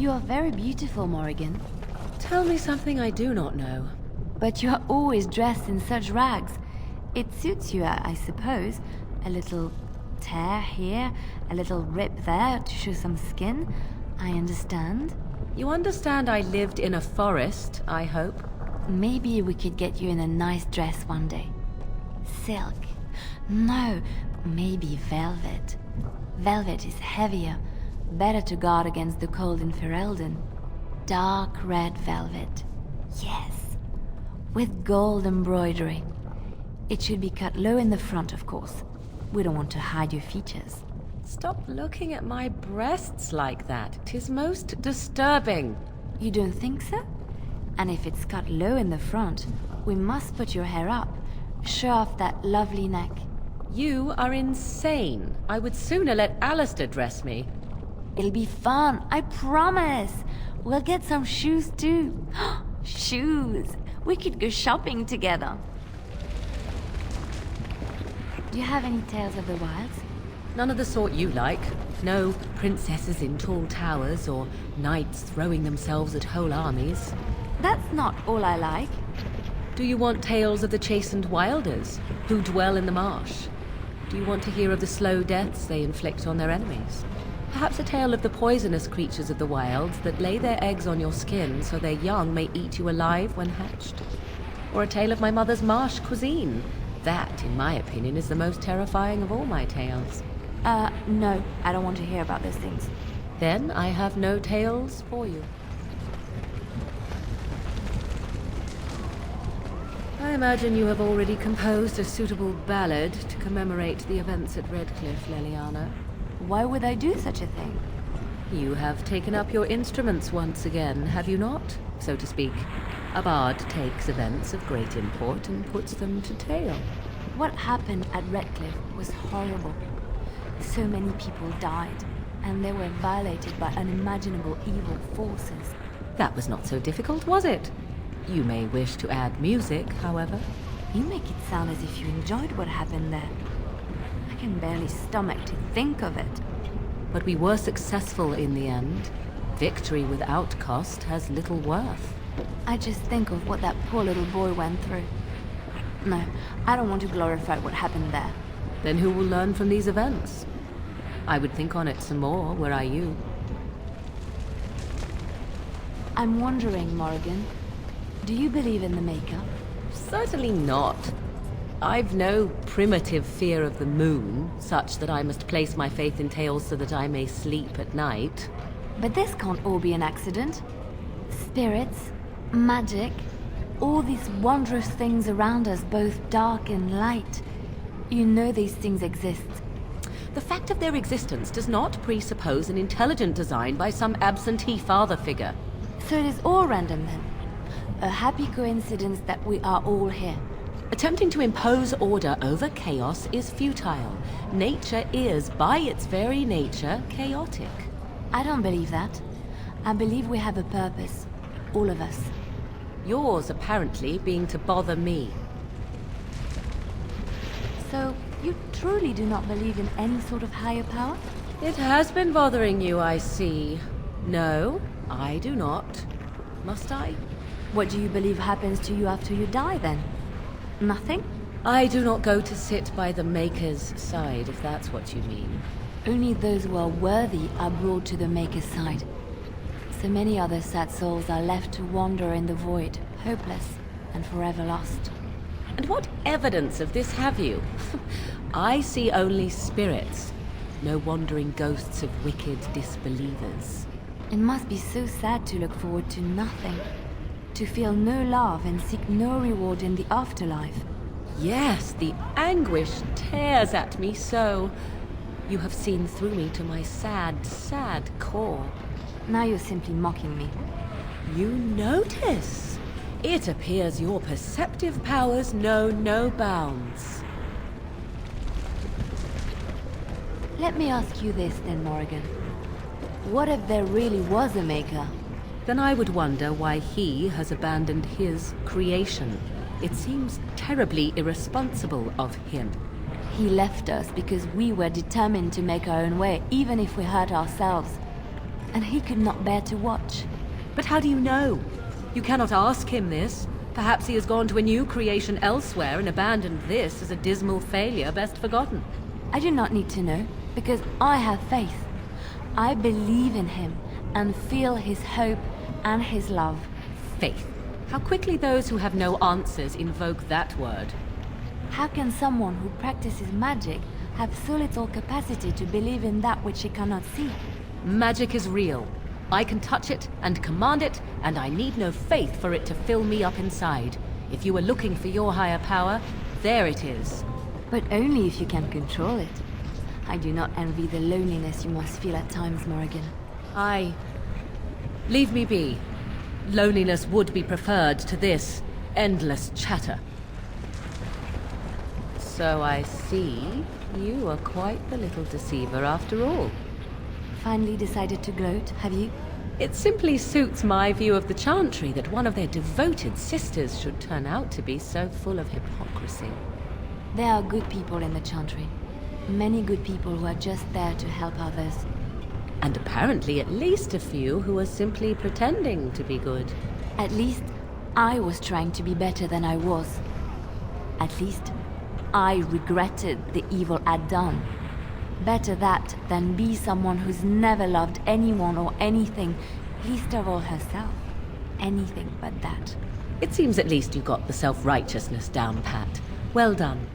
You are very beautiful, Morrigan. Tell me something I do not know. But you are always dressed in such rags. It suits you, I suppose. A little tear here, a little rip there to show some skin. I understand. You understand I lived in a forest, I hope? Maybe we could get you in a nice dress one day. Silk. No, maybe velvet. Velvet is heavier, better to guard against the cold in Ferelden. Dark red velvet. Yes. With gold embroidery. It should be cut low in the front, of course. We don't want to hide your features. Stop looking at my breasts like that. 'Tis most disturbing. You don't think so? And if it's cut low in the front, we must put your hair up. Show off that lovely neck. You are insane. I would sooner let Alistair dress me. It'll be fun, I promise. We'll get some shoes too. Shoes! We could go shopping together. Do you have any tales of the wilds? None of the sort you like. No princesses in tall towers or knights throwing themselves at whole armies. That's not all I like. Do you want tales of the chastened wilders who dwell in the marsh? Do you want to hear of the slow deaths they inflict on their enemies? Perhaps a tale of the poisonous creatures of the wilds that lay their eggs on your skin so their young may eat you alive when hatched? Or a tale of my mother's marsh cuisine? That, in my opinion, is the most terrifying of all my tales. No, I don't want to hear about those things. Then I have no tales for you. I imagine you have already composed a suitable ballad to commemorate the events at Redcliffe, Leliana. Why would I do such a thing? You have taken up your instruments once again, have you not? So to speak. A bard takes events of great import and puts them to tale. What happened at Redcliffe was horrible. So many people died, and they were violated by unimaginable evil forces. That was not so difficult, was it? You may wish to add music, however. You make it sound as if you enjoyed what happened there. I can barely stomach to think of it. But we were successful in the end. Victory without cost has little worth. I just think of what that poor little boy went through. No, I don't want to glorify what happened there. Then who will learn from these events? I would think on it some more, were I you. I'm wondering, Morrigan, do you believe in the Maker? Certainly not. I've no primitive fear of the moon, such that I must place my faith in tales so that I may sleep at night. But this can't all be an accident. Spirits, magic, all these wondrous things around us, both dark and light. You know these things exist. The fact of their existence does not presuppose an intelligent design by some absentee father figure. So it is all random then. A happy coincidence that we are all here. Attempting to impose order over chaos is futile. Nature is, by its very nature, chaotic. I don't believe that. I believe we have a purpose. All of us. Yours, apparently, being to bother me. So, you truly do not believe in any sort of higher power? It has been bothering you, I see. No, I do not. Must I? What do you believe happens to you after you die, then? Nothing? I do not go to sit by the Maker's side, if that's what you mean. Only those who are worthy are brought to the Maker's side. So many other sad souls are left to wander in the void, hopeless and forever lost. And what evidence of this have you? I see only spirits, no wandering ghosts of wicked disbelievers. It must be so sad to look forward to nothing. To feel no love and seek no reward in the afterlife. Yes, the anguish tears at me so. You have seen through me to my sad, sad core. Now you're simply mocking me. You notice? It appears your perceptive powers know no bounds. Let me ask you this then, Morrigan. What if there really was a Maker? Then I would wonder why he has abandoned his creation. It seems terribly irresponsible of him. He left us because we were determined to make our own way, even if we hurt ourselves. and he could not bear to watch. But how do you know? You cannot ask him this. Perhaps he has gone to a new creation elsewhere and abandoned this as a dismal failure best forgotten. I do not need to know, because I have faith. I believe in him and feel his hope and his love. Faith. How quickly those who have no answers invoke that word. How can someone who practices magic have so little capacity to believe in that which he cannot see? Magic is real. I can touch it and command it, and I need no faith for it to fill me up inside. If you were looking for your higher power, there it is. But only if you can control it. I do not envy the loneliness you must feel at times, Morrigan. Leave me be. Loneliness would be preferred to this endless chatter. So I see you are quite the little deceiver after all. Finally decided to gloat, have you? It simply suits my view of the Chantry that one of their devoted sisters should turn out to be so full of hypocrisy. There are good people in the Chantry. Many good people who are just there to help others. And apparently at least a few who are simply pretending to be good. At least, I was trying to be better than I was. At least, I regretted the evil I'd done. Better that than be someone who's never loved anyone or anything, least of all herself. Anything but that. It seems at least you got the self-righteousness down pat. Well done.